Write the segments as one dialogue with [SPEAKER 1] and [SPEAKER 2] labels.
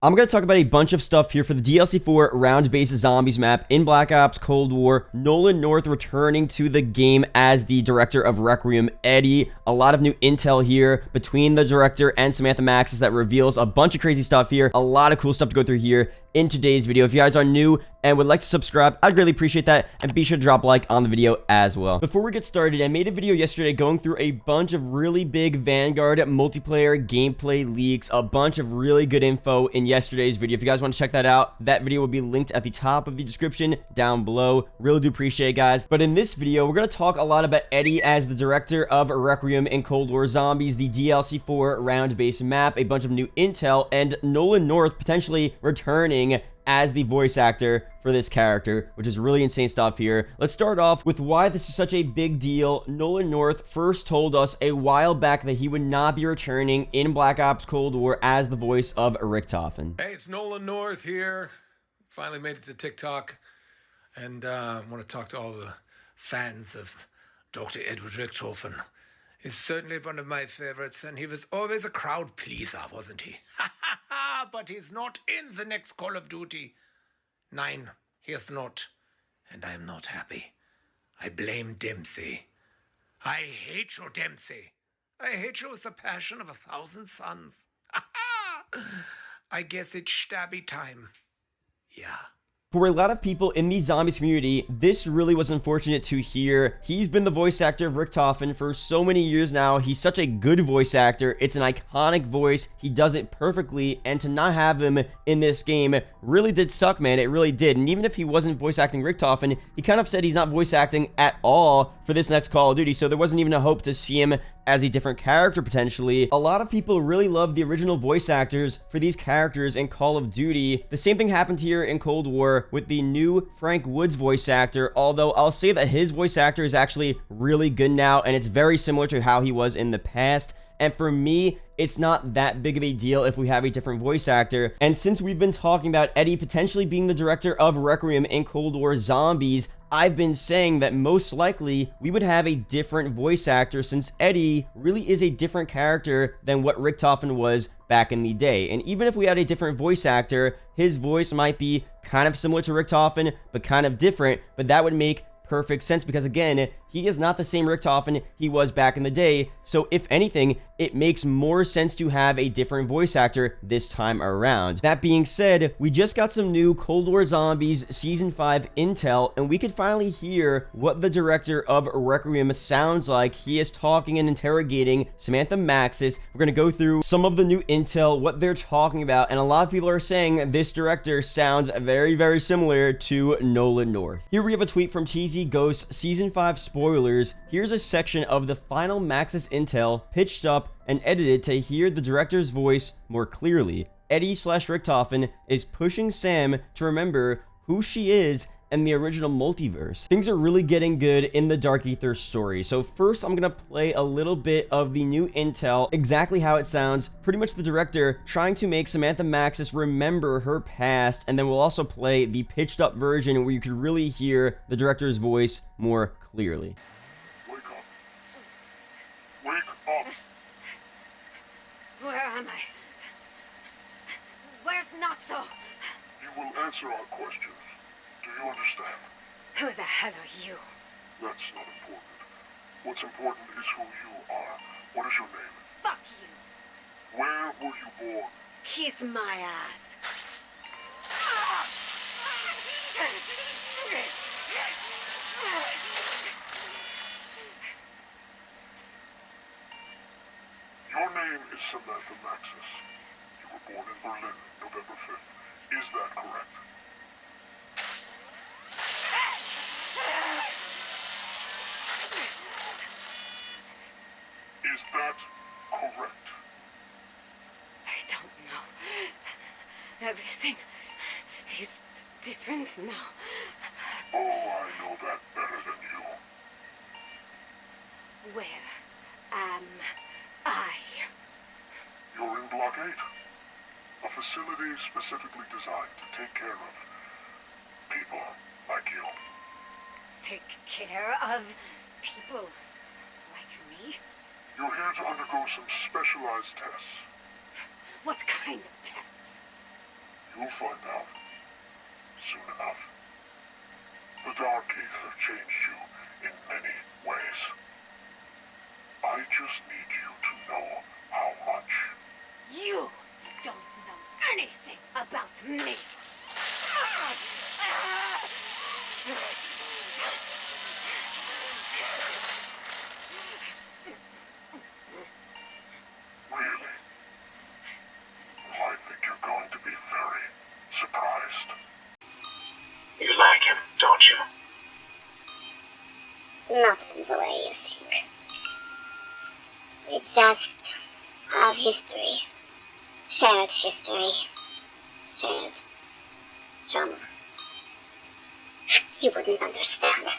[SPEAKER 1] I'm going to talk about a bunch of stuff here for the DLC 4 round-based zombies map in Black Ops Cold War. Nolan North returning to the game as the director of Requiem, Eddie. A lot of new intel here between the director and Samantha Maxis that reveals a bunch of crazy stuff here. A lot of cool stuff to go through here in today's video. If you guys are new and would like to subscribe, I'd really appreciate that, and be sure to drop a like on the video as well. Before we get started, I made a video yesterday going through a bunch of really big Vanguard multiplayer gameplay leaks, a bunch of really good info in yesterday's video. If you guys want to check that out, that video will be linked at the top of the description down below. Really do appreciate it, guys. But in this video, we're going to talk a lot about Eddie as the director of Requiem in Cold War Zombies, the DLC 4 round-based map, a bunch of new intel, and Nolan North potentially returning as the voice actor for this character, which is really insane stuff here. Let's start off with why this is such a big deal. Nolan North first told us a while back that he would not be returning in Black Ops Cold War as the voice of Richtofen.
[SPEAKER 2] Hey, it's Nolan North here. Finally made it to TikTok, and I want to talk to all the fans of Dr. Edward Richtofen. He's certainly one of my favorites, and he was always a crowd pleaser, wasn't he? But he's not in the next Call of Duty. Nein, he is not, and I am not happy. I blame Dempsey. I hate you, Dempsey. I hate you with the passion of 1,000 suns. I guess it's stabby time. Yeah.
[SPEAKER 1] For a lot of people in the zombies community, this really was unfortunate to hear. He's been the voice actor of Richtofen for so many years now. He's such a good voice actor. It's an iconic voice. He does it perfectly, and to not have him in this game really did suck, man. It really did. And even if he wasn't voice acting Richtofen, he kind of said he's not voice acting at all for this next Call of Duty, so there wasn't even a hope to see him as a different character potentially. A lot of people really love the original voice actors for these characters in Call of Duty. The same thing happened here in Cold War with the new Frank Woods voice actor, although I'll say that his voice actor is actually really good now, and it's very similar to how he was in the past. And for me, it's not that big of a deal if we have a different voice actor. And since we've been talking about Eddie potentially being the director of Requiem in Cold War Zombies, I've been saying that most likely we would have a different voice actor, since Eddie really is a different character than what Richtofen was back in the day. And even if we had a different voice actor, his voice might be kind of similar to Richtofen, but kind of different, but that would make perfect sense because, again, he is not the same Richtofen he was back in the day. So if anything, it makes more sense to have a different voice actor this time around. That being said, we just got some new Cold War Zombies Season 5 intel, and we could finally hear what the director of Requiem sounds like. He is talking and interrogating Samantha Maxis. We're going to go through some of the new intel, what they're talking about, and a lot of people are saying this director sounds very, very similar to Nolan North. Here we have a tweet from TZ Ghost, Season 5 spoilers. Here's a section of the final Maxis intel pitched up and edited to hear the director's voice more clearly. Eddie/Richtofen is pushing Sam to remember who she is in the original multiverse. Things are really getting good in the Dark Aether story. So first, I'm gonna play a little bit of the new intel, exactly how it sounds. Pretty much the director trying to make Samantha Maxis remember her past, and then we'll also play the pitched up version where you can really hear the director's voice more clearly.
[SPEAKER 3] Wake up. Wake up.
[SPEAKER 4] Where am I? Where's Natso?
[SPEAKER 3] You will answer our questions. Do you understand?
[SPEAKER 4] Who the hell are you?
[SPEAKER 3] That's not important. What's important is who you are. What is your name?
[SPEAKER 4] Fuck you.
[SPEAKER 3] Where were you born?
[SPEAKER 4] Kiss my ass.
[SPEAKER 3] Your name is Samantha Maxis. You were born in Berlin, November 5th. Is that correct? Is that correct?
[SPEAKER 4] I don't know. Everything is different now.
[SPEAKER 3] Oh, I know that better than you.
[SPEAKER 4] Where am I?
[SPEAKER 3] You're in Block 8. A facility specifically designed to take care of people like you.
[SPEAKER 4] Take care of people like me?
[SPEAKER 3] You're here to undergo some specialized tests.
[SPEAKER 4] What kind of tests?
[SPEAKER 3] You'll find out. Soon enough. The Dark Aether changed you in many ways. I just need you to know how much.
[SPEAKER 4] You don't know anything about me.
[SPEAKER 3] Really? I think you're going to be very surprised.
[SPEAKER 5] You like him, don't you?
[SPEAKER 6] Not in the way you think. We just have history. Shared history. Shared trauma. You wouldn't understand.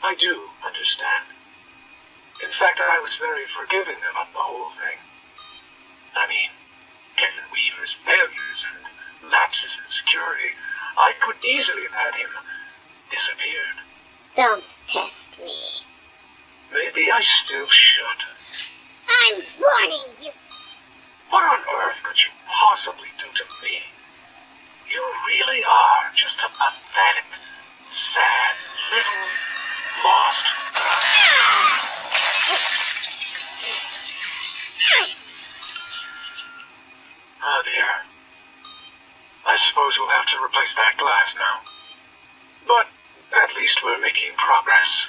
[SPEAKER 5] I do understand. In fact, I was very forgiving about the whole thing. I mean, given Weaver's failures and lapses in security, I could easily have had him disappeared.
[SPEAKER 6] Don't test me.
[SPEAKER 5] Maybe I still should.
[SPEAKER 6] I'm warning you.
[SPEAKER 5] What on earth could you possibly do to me? You really are just a pathetic, sad, little, lost... Oh dear. I suppose we'll have to replace that glass now. But at least we're making progress.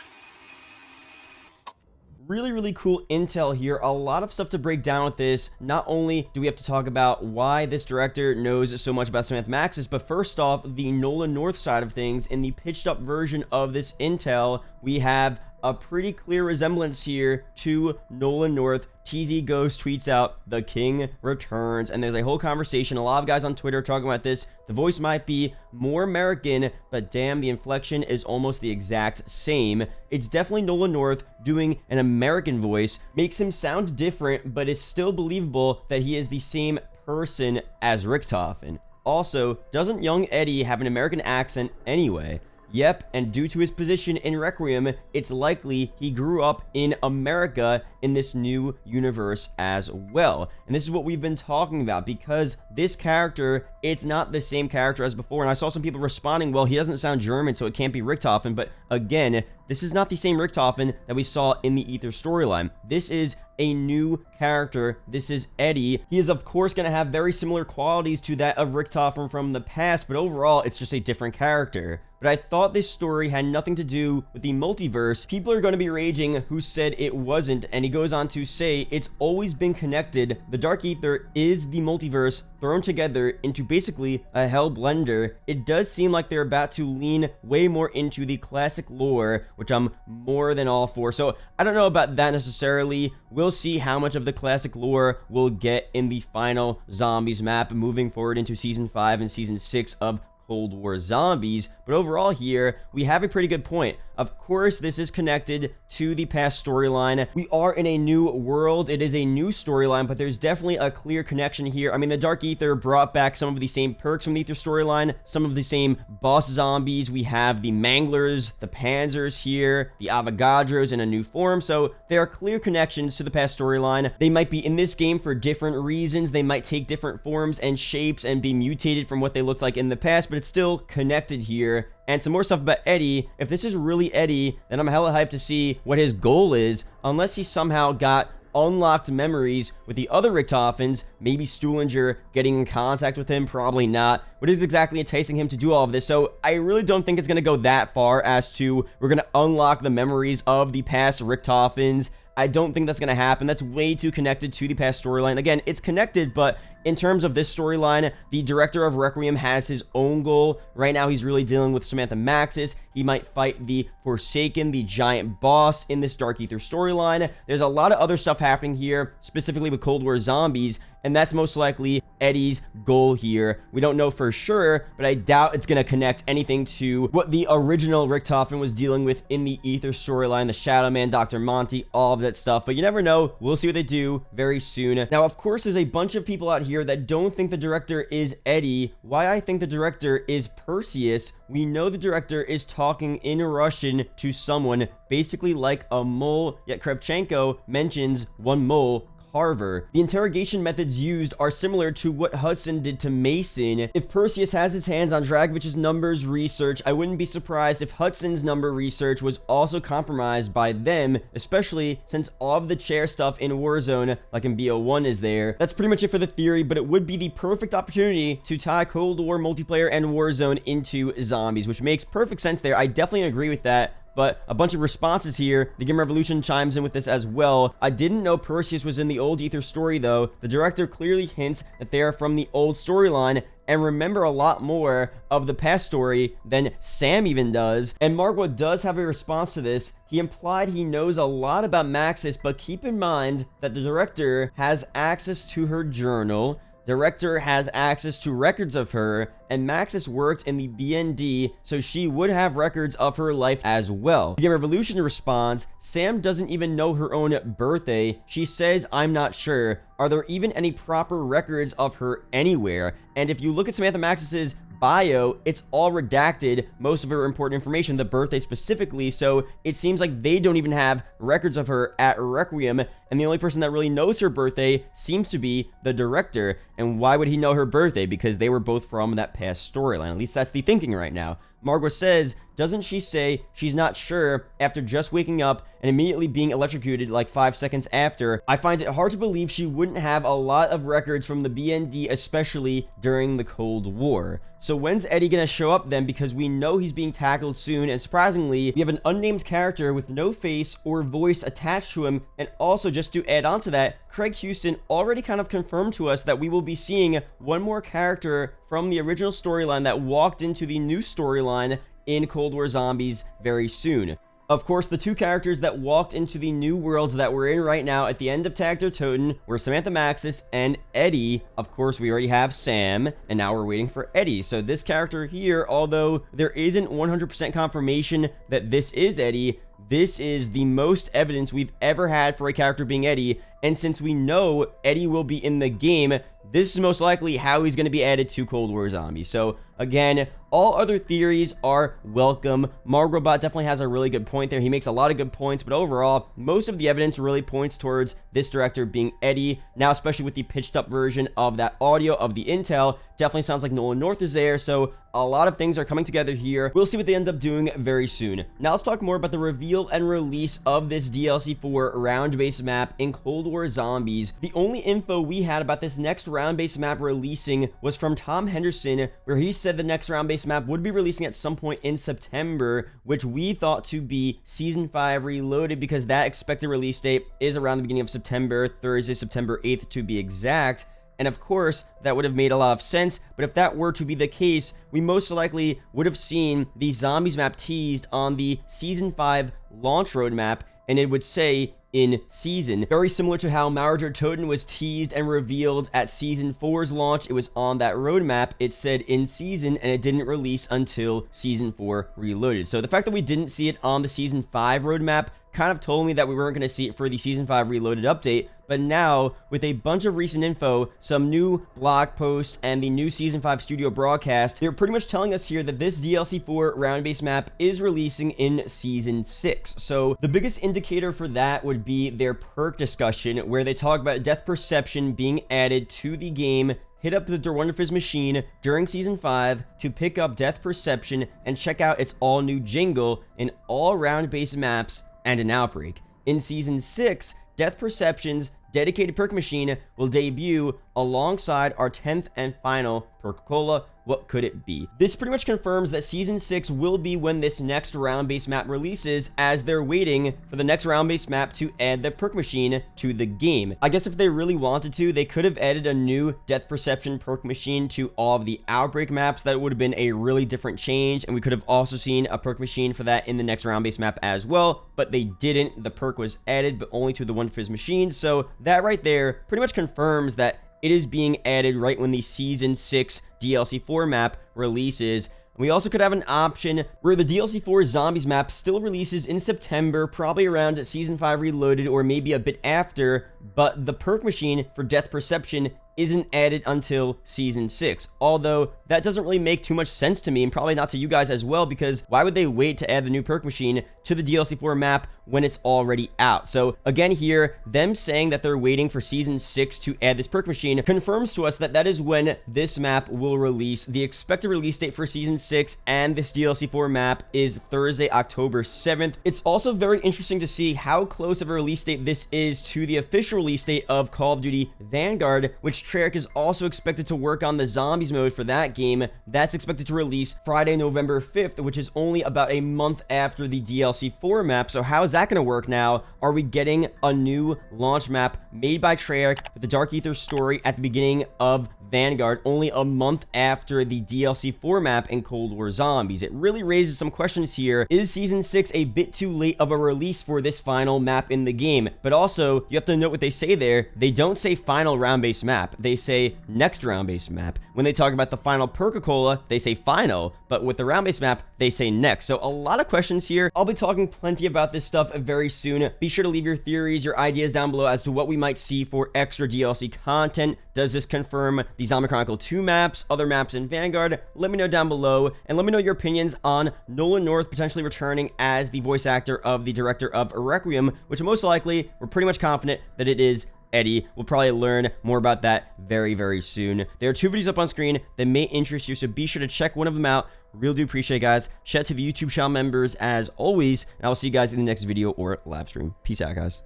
[SPEAKER 1] Really cool intel here. A lot of stuff to break down with this. Not only do we have to talk about why this director knows so much about Samantha Maxis, but first off, the Nolan North side of things. In the pitched up version of this intel, we have a pretty clear resemblance here to Nolan North. TZ Ghost tweets out, "The King returns," and there's a whole conversation. A lot of guys on Twitter are talking about this. The voice might be more American, but damn, the inflection is almost the exact same. It's definitely Nolan North doing an American voice. Makes him sound different, but it's still believable that he is the same person as Richtofen. Also, doesn't young Eddie have an American accent anyway? Yep, and due to his position in Requiem, it's likely he grew up in America in this new universe as well. And this is what we've been talking about, because this character, it's not the same character as before. And I saw some people responding, well, he doesn't sound German, so it can't be Richtofen. But again, this is not the same Richtofen that we saw in the Aether storyline. This is a new character. This is Eddie. He is, of course, going to have very similar qualities to that of Richtofen from the past, but overall, it's just a different character. But I thought this story had nothing to do with the multiverse. People are going to be raging who said it wasn't, and he goes on to say it's always been connected. The Dark Aether is the multiverse thrown together into basically a hell blender. It does seem like they're about to lean way more into the classic lore, which I'm more than all for. So I don't know about that necessarily. We'll see how much of the classic lore we'll get in the final Zombies map moving forward into Season 5 and Season 6 of Cold War Zombies. But overall here, we have a pretty good point. Of course, this is connected to the past storyline. We are in a new world. It is a new storyline, but there's definitely a clear connection here. I mean, the Dark Aether brought back some of the same perks from the Aether storyline, some of the same boss zombies. We have the Manglers, the Panzers here, the Avogadros in a new form. So there are clear connections to the past storyline. They might be in this game for different reasons. They might take different forms and shapes and be mutated from what they looked like in the past, but it's still connected here. And some more stuff about Eddie. If this is really Eddie, then I'm hella hyped to see what his goal is, unless he somehow got unlocked memories with the other Richtofens. Maybe Stuhlinger getting in contact with him, probably not. What is exactly enticing him to do all of this? So I really don't think it's going to go that far as to we're going to unlock the memories of the past Richtofens. I don't think that's going to happen. That's way too connected to the past storyline. Again, it's connected, but in terms of this storyline, the director of Requiem has his own goal. Right now, he's really dealing with Samantha Maxis. He might fight the Forsaken, the giant boss in this Dark Aether storyline. There's a lot of other stuff happening here, specifically with Cold War Zombies, and that's most likely Eddie's goal here. We don't know for sure, but I doubt it's going to connect anything to what the original Richtofen was dealing with in the Aether storyline, the Shadow Man, Dr. Monty, all of that stuff. But you never know. We'll see what they do very soon. Now, of course, there's a bunch of people out here that don't think the director is Eddie. Why I think the director is Perseus. We know the director is talking in Russian to someone, basically like a mole, yet Kravchenko mentions one mole Carver. The interrogation methods used are similar to what Hudson did to Mason. If Perseus has his hands on Dragovich's numbers research, I wouldn't be surprised if Hudson's number research was also compromised by them, especially since all of the chair stuff in Warzone, like in BO1, is there. That's pretty much it for the theory, but it would be the perfect opportunity to tie Cold War multiplayer and Warzone into zombies, which makes perfect sense there. I definitely agree with that. But a bunch of responses here. The Game Revolution chimes in with this as well. I didn't know Perseus was in the old Aether story though. The director clearly hints that they are from the old storyline and remember a lot more of the past story than Sam even does. And Margot does have a response to this. He implied he knows a lot about Maxis, but keep in mind that the director has access to her journal. Director has access to records of her, and Maxis worked in the BND, so she would have records of her life as well. The Game Revolution responds, Sam doesn't even know her own birthday. She says, I'm not sure. Are there even any proper records of her anywhere? And if you look at Samantha Maxis's bio, it's all redacted, most of her important information, the birthday specifically, so it seems like they don't even have records of her at Requiem, and the only person that really knows her birthday seems to be the director. And why would he know her birthday? Because they were both from that past storyline. At least that's the thinking right now. Margot says, doesn't she say she's not sure after just waking up and immediately being electrocuted like 5 seconds after? I find it hard to believe she wouldn't have a lot of records from the BND, especially during the Cold War. So when's Eddie gonna show up then? Because we know he's being tackled soon, and surprisingly, we have an unnamed character with no face or voice attached to him. And also, just to add on to that, Craig Houston already kind of confirmed to us that we will be seeing one more character from the original storyline that walked into the new storyline in Cold War Zombies very soon. Of course, the two characters that walked into the new world that we're in right now at the end of Tag der Toten were Samantha Maxis and Eddie. Of course, we already have Sam, and now we're waiting for Eddie. So this character here, although there isn't 100% confirmation that this is Eddie, this is the most evidence we've ever had for a character being Eddie. And since we know Eddie will be in the game, this is most likely how he's going to be added to Cold War Zombies. So again, all other theories are welcome. Margrobot definitely has a really good point there. He makes a lot of good points, but overall, most of the evidence really points towards this director being Eddie. Now, especially with the pitched up version of that audio of the intel, definitely sounds like Nolan North is there. So a lot of things are coming together here. We'll see what they end up doing very soon. Now let's talk more about the reveal and release of this DLC for round-based map in Cold War Zombies. The only info we had about this next round-based map releasing was from Tom Henderson, where he said the next round-based map would be releasing at some point in September, which we thought to be Season 5 Reloaded, because that expected release date is around the beginning of September, Thursday, September 8th to be exact. And of course, that would have made a lot of sense, but if that were to be the case, we most likely would have seen the Zombies map teased on the Season 5 launch roadmap, and it would say in season. Very similar to how Tag der Toten was teased and revealed at Season 4's launch. It was on that roadmap. It said in season, and it didn't release until Season 4 Reloaded. So the fact that we didn't see it on the Season 5 roadmap kind of told me that we weren't going to see it for the Season 5 Reloaded update. But now, with a bunch of recent info, some new blog posts, and the new Season 5 studio broadcast, they're pretty much telling us here that this DLC 4 round-based map is releasing in Season 6. So the biggest indicator for that would be their perk discussion, where they talk about death perception being added to the game. Hit up the Der Wonderfizz machine during Season 5 to pick up death perception and check out its all-new jingle in all round-based maps and an Outbreak. In Season 6, Death Perception's dedicated perk machine will debut alongside our 10th and final perk cola. What could it be? This pretty much confirms that Season 6 will be when this next round-based map releases, as they're waiting for the next round-based map to add the perk machine to the game. I guess if they really wanted to, they could have added a new Death Perception perk machine to all of the Outbreak maps. That would have been a really different change, and we could have also seen a perk machine for that in the next round-based map as well, but they didn't. The perk was added, but only to the Wonderfizz machine, so that right there pretty much confirms that it is being added right when the Season 6 DLC 4 map releases. We also could have an option where the DLC 4 Zombies map still releases in September, probably around Season 5 Reloaded or maybe a bit after, but the perk machine for Death Perception isn't added until Season 6. Although, that doesn't really make too much sense to me, and probably not to you guys as well, because why would they wait to add the new perk machine to the DLC 4 map when it's already out? So, again here, them saying that they're waiting for Season 6 to add this perk machine confirms to us that that is when this map will release. The expected release date for Season 6 and this DLC 4 map is Thursday, October 7th. It's also very interesting to see how close of a release date this is to the official release date of Call of Duty Vanguard, which Treyarch is also expected to work on the zombies mode for that game. That's expected to release Friday, November 5th, which is only about a month after the DLC 4 map. So how is that going to work now? Are we getting a new launch map made by Treyarch with the Dark Aether story at the beginning of Vanguard, only a month after the DLC 4 map in Cold War Zombies? It really raises some questions here. Is Season 6 a bit too late of a release for this final map in the game? But also, you have to note what they say there. They don't say final round-based map. They say next round-based map. When they talk about the final Perca-Cola, they say final, but with the round-based map, they say next. So a lot of questions here. I'll be talking plenty about this stuff very soon. Be sure to leave your theories, your ideas down below as to what we might see for extra DLC content. Does this confirm the Zombie Chronicle 2 maps, other maps in Vanguard? Let me know down below, and let me know your opinions on Nolan North potentially returning as the voice actor of the director of Requiem, which most likely, we're pretty much confident that it is Eddie. We'll probably learn more about that very, very soon. There are 2 videos up on screen that may interest you, so be sure to check one of them out. Real do appreciate it, guys. Shout out to the YouTube channel members as always, and I will see you guys in the next video or live stream. Peace out, guys.